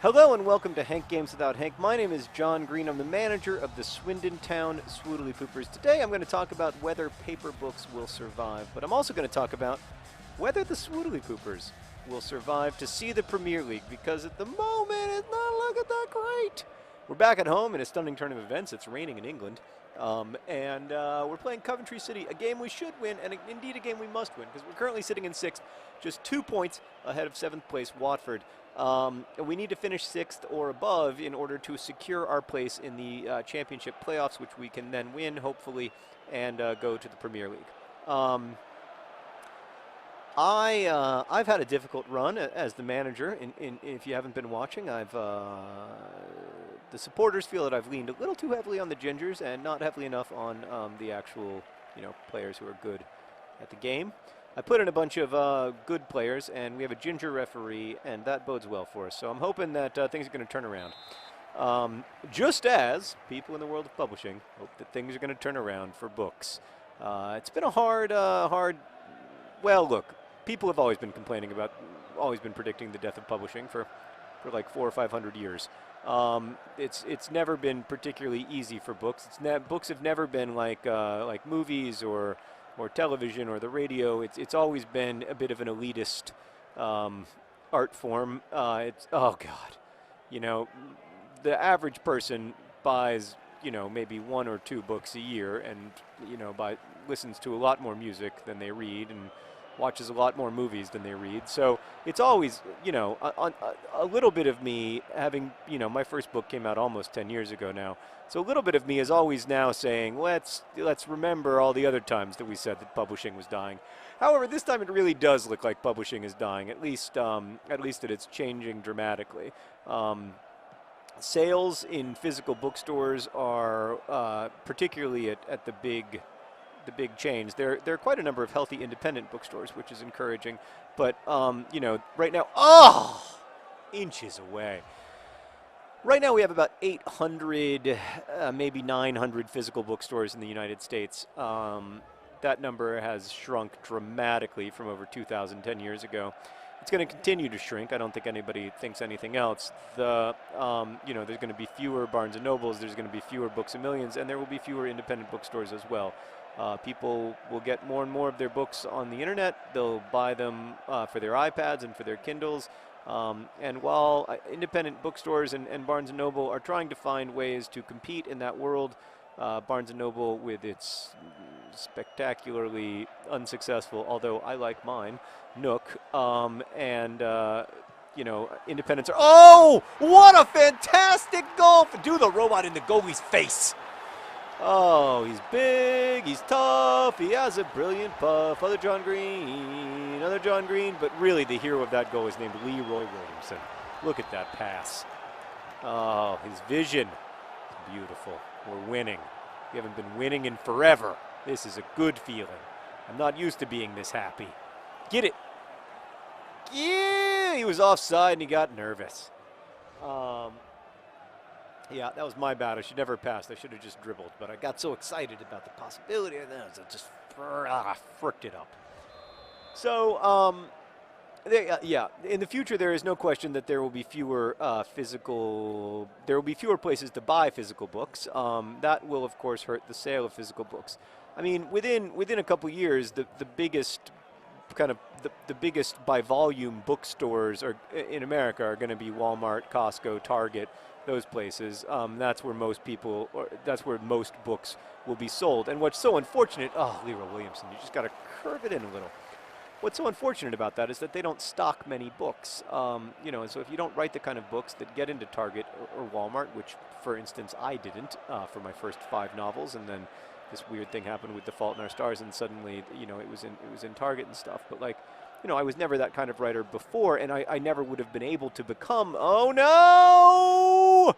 Hello and welcome to Hank Games Without Hank. My name is John Green. I'm the manager of the Swindon Town Swoodilypoopers. Today I'm going to talk about whether paper books will survive, but I'm also going to talk about whether the Swoodilypoopers will survive to see the Premier League, because at the moment it's not looking that great. We're back at home in a stunning turn of events. It's raining in England, and we're playing Coventry City, a game we should win, and indeed a game we must win, because we're currently sitting in 6th, just 2 points ahead of 7th place Watford. We need to finish 6th or above in order to secure our place in the championship playoffs, which we can then win, hopefully, and go to the Premier League. I've had a difficult run as the manager. If you haven't been watching, the supporters feel that I've leaned a little too heavily on the Gingers and not heavily enough on the actual, players who are good at the game. I put in a bunch of good players, and we have a Ginger referee, and that bodes well for us. So I'm hoping that things are going to turn around. Just as people in the world of publishing hope that things are going to turn around for books. It's been a hard. Well, look, people have always been complaining about, always been predicting the death of publishing for like 400 or 500 years. It's never been particularly easy for books. Books have never been like movies or television or the radio. It's always been a bit of an elitist art form. Oh God, the average person buys maybe 1 or 2 books a year, and listens to a lot more music than they read, and watches a lot more movies than they read. So it's always, a little bit of me having, my first book came out almost 10 years ago now. So a little bit of me is always now saying, let's remember all the other times that we said that publishing was dying. However, this time it really does look like publishing is dying, at least that it's changing dramatically. Sales in physical bookstores are, particularly at the big chains. There are quite a number of healthy independent bookstores, which is encouraging. But right now, inches away. Right now we have about 800, maybe 900 physical bookstores in the United States. That number has shrunk dramatically from over 2,000 10 years ago. It's going to continue to shrink. I don't think anybody thinks anything else. There's going to be fewer Barnes & Nobles, there's going to be fewer Books A Millions, and there will be fewer independent bookstores as well. People will get more and more of their books on the internet. They'll buy them for their iPads and for their Kindles. And while independent bookstores and Barnes & Noble are trying to find ways to compete in that world, Barnes & Noble, with its spectacularly unsuccessful, although I like mine, Nook, independents are... Oh, what a fantastic goal! Do the robot in the goalie's face. Oh, he's big, he's tough, he has a brilliant puff. Other John Green, but really the hero of that goal is named Leroy Williamson. Look at that pass. Oh, his vision is beautiful. We're winning. We haven't been winning in forever. This is a good feeling. I'm not used to being this happy. Get it. Yeah, he was offside and he got nervous. Yeah, that was my bad. I should never have passed. I should have just dribbled, but I got so excited about the possibility of that, I just fricked it up. So, yeah, in the future there is no question that there will be fewer places to buy physical books. That will, of course, hurt the sale of physical books. I mean, within a couple years, the biggest by volume bookstores in America are going to be Walmart, Costco, Target, those places. That's where most books will be sold. And what's so unfortunate, Leroy Williamson, you just got to curve it in a little. What's so unfortunate about that is that they don't stock many books. And so if you don't write the kind of books that get into Target or Walmart, which, for instance, I didn't for my first 5 novels, and then this weird thing happened with The Fault in Our Stars, and suddenly, it was in Target and stuff. But I was never that kind of writer before, and I never would have been able to become. Oh no!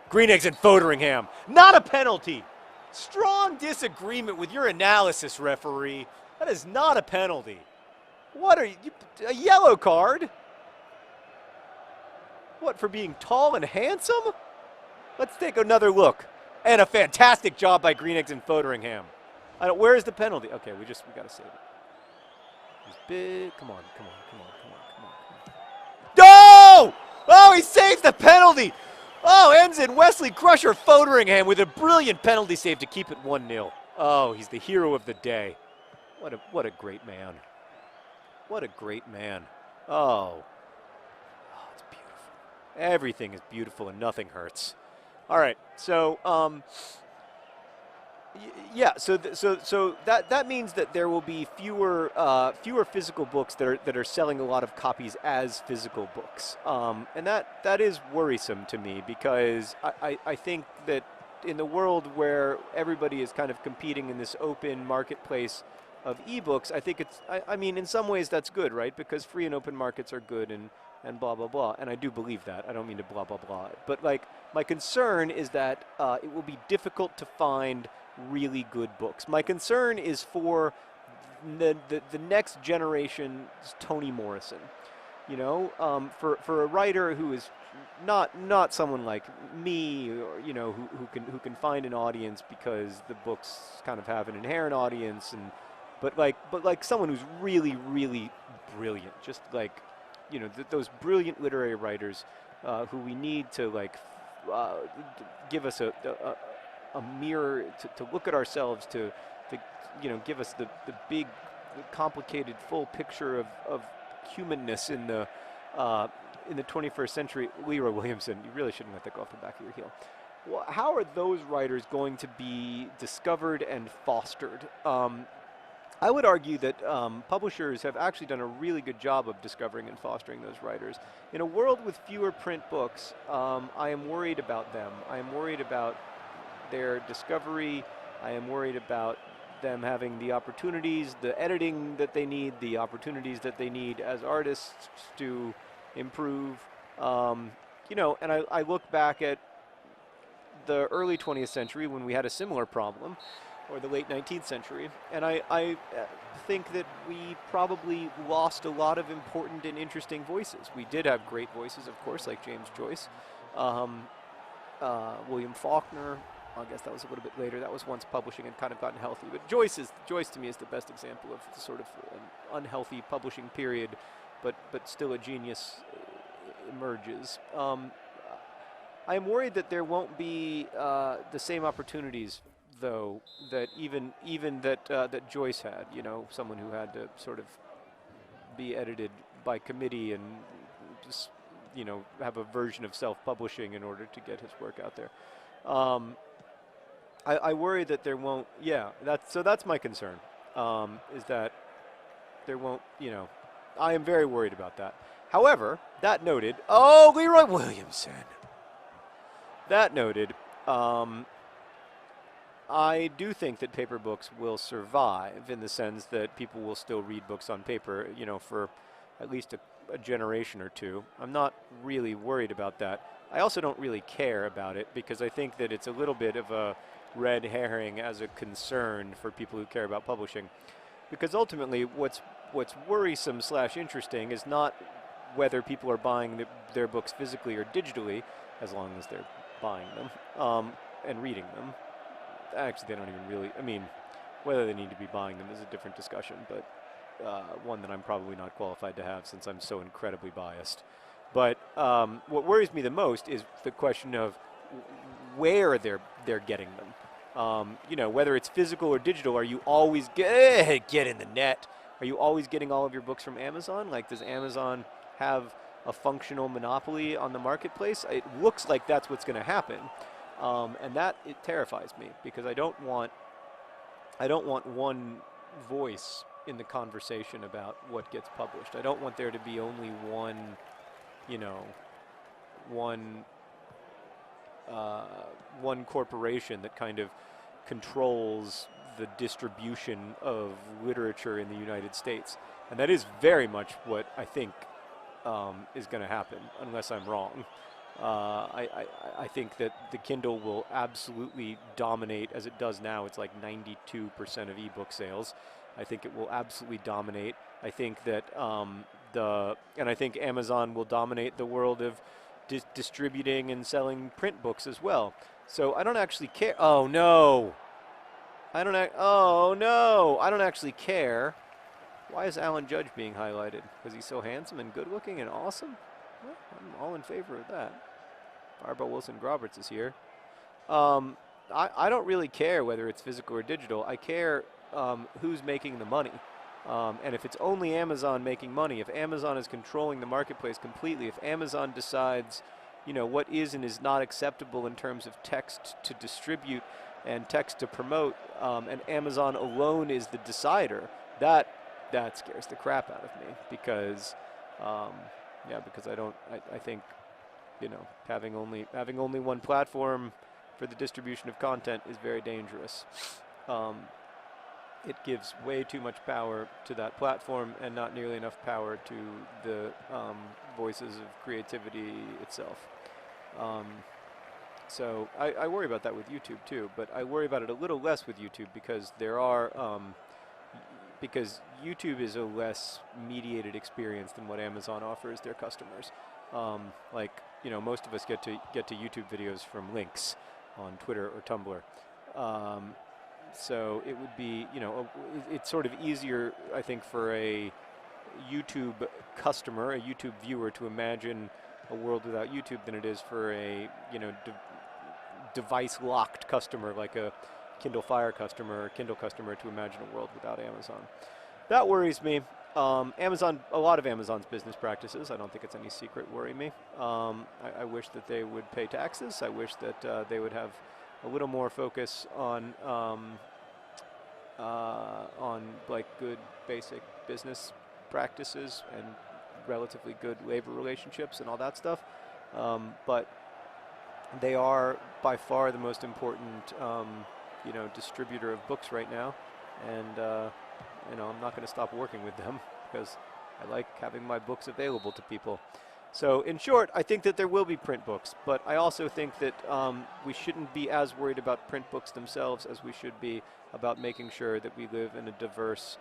Green Eggs and Foderingham, not a penalty. Strong disagreement with your analysis, referee. That is not a penalty. What are you, a yellow card? What, for being tall and handsome? Let's take another look. And a fantastic job by Green Eggs and Foderingham. Where is the penalty? Okay, we got to save it. He's big. Come on. No! Oh, he saves the penalty. Oh, ends in Wesley Crusher Foderingham with a brilliant penalty save to keep it 1-0. Oh, he's the hero of the day. What a great man. What a great man. Oh. Oh, it's beautiful. Everything is beautiful and nothing hurts. All right, so yeah, so that means that there will be fewer physical books that are selling a lot of copies as physical books, and that is worrisome to me because I think that in the world where everybody is kind of competing in this open marketplace of ebooks, I think I mean in some ways that's good, right? Because free and open markets are good and blah blah blah, and I do believe that. I don't mean to blah blah blah, but like my concern is that it will be difficult to find really good books. My concern is for the next generation's Toni Morrison. You know, for a writer who is not someone like me, or you know, who can find an audience because the books kind of have an inherent audience, and but like someone who's really brilliant, just like you know those brilliant literary writers who we need to like give us a mirror to look at ourselves to you know give us the big complicated full picture of humanness in the 21st century. Leroy Williamson, you really shouldn't let that go off the back of your heel. Well, how are those writers going to be discovered and fostered? I would argue that publishers have actually done a really good job of discovering and fostering those writers. In a world with fewer print books, I am worried about them. I am worried about their discovery. I am worried about them having the opportunities, the editing that they need, the opportunities that they need as artists to improve. You know, and I look back at the early 20th century when we had a similar problem, or the late 19th century, and I think that we probably lost a lot of important and interesting voices. We did have great voices, of course, like James Joyce, William Faulkner. I guess that was a little bit later. That was once publishing had kind of gotten healthy. But Joyce to me is the best example of sort of an unhealthy publishing period, but still a genius emerges. I am worried that there won't be the same opportunities, though, that even that Joyce had. You know, someone who had to sort of be edited by committee and just you know have a version of self-publishing in order to get his work out there. I worry that there won't. Yeah, that's my concern. Is that there won't. You know, I am very worried about that. However, that noted, oh, Leroy Williamson. That noted, I do think that paper books will survive in the sense that people will still read books on paper. You know, for at least a generation or two. I'm not really worried about that. I also don't really care about it because I think that it's a little bit of a red herring as a concern for people who care about publishing. Because ultimately, what's worrisome / interesting is not whether people are buying their books physically or digitally, as long as they're buying them and reading them. Actually, they don't even really. I mean, whether they need to be buying them is a different discussion, but one that I'm probably not qualified to have since I'm so incredibly biased. But what worries me the most is the question of where they're getting them. You know, whether it's physical or digital, are you always get in the net? Are you always getting all of your books from Amazon? Like, does Amazon have a functional monopoly on the marketplace? It looks like that's what's going to happen, and it terrifies me because I don't want one voice in the conversation about what gets published. I don't want there to be only one, you know, one corporation that kind of controls the distribution of literature in the United States. And that is very much what I think is going to happen, unless I'm wrong. I think that the Kindle will absolutely dominate, as it does now. It's like 92% of ebook sales. I think it will absolutely dominate. I think that and I think Amazon will dominate the world of distributing and selling print books as well. So I don't actually care. Oh no! Oh no! I don't actually care. Why is Alan Judge being highlighted? Because he's so handsome and good-looking and awesome? Well, I'm all in favor of that. Fireball Wilson Roberts is here. I don't really care whether it's physical or digital. I care who's making the money. And if it's only Amazon making money, if Amazon is controlling the marketplace completely, if Amazon decides, what is and is not acceptable in terms of text to distribute and text to promote, and Amazon alone is the decider, that scares the crap out of me because, because I think, having only one platform for the distribution of content is very dangerous. It gives way too much power to that platform and not nearly enough power to the voices of creativity itself. So I worry about that with YouTube too, but I worry about it a little less with YouTube because because YouTube is a less mediated experience than what Amazon offers their customers. Most of us get to YouTube videos from links on Twitter or Tumblr. So it would be, it's sort of easier, I think, for a YouTube customer, a YouTube viewer, to imagine a world without YouTube than it is for a, device-locked customer like a Kindle Fire customer or Kindle customer to imagine a world without Amazon. That worries me. A lot of Amazon's business practices, I don't think it's any secret, worry me. I wish that they would pay taxes. I wish that they would have a little more focus on like good basic business practices and relatively good labor relationships and all that stuff. But they are by far the most important distributor of books right now, and I'm not going to stop working with them because I like having my books available to people. So in short, I think that there will be print books, but I also think that we shouldn't be as worried about print books themselves as we should be about making sure that we live in a diverse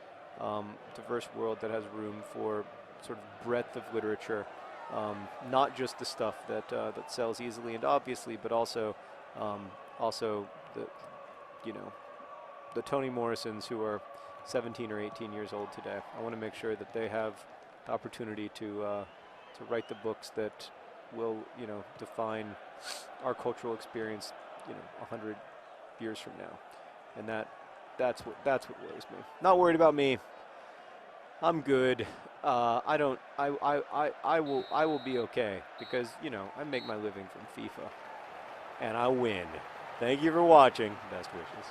world that has room for sort of breadth of literature, not just the stuff that sells easily and obviously, but also the Toni Morrisons who are 17 or 18 years old today. I want to make sure that they have the opportunity to write the books that will, define our cultural experience, 100 years from now. And that's what worries me. Not worried about me. I'm good. I will be okay because, I make my living from FIFA and I win. Thank you for watching. Best wishes.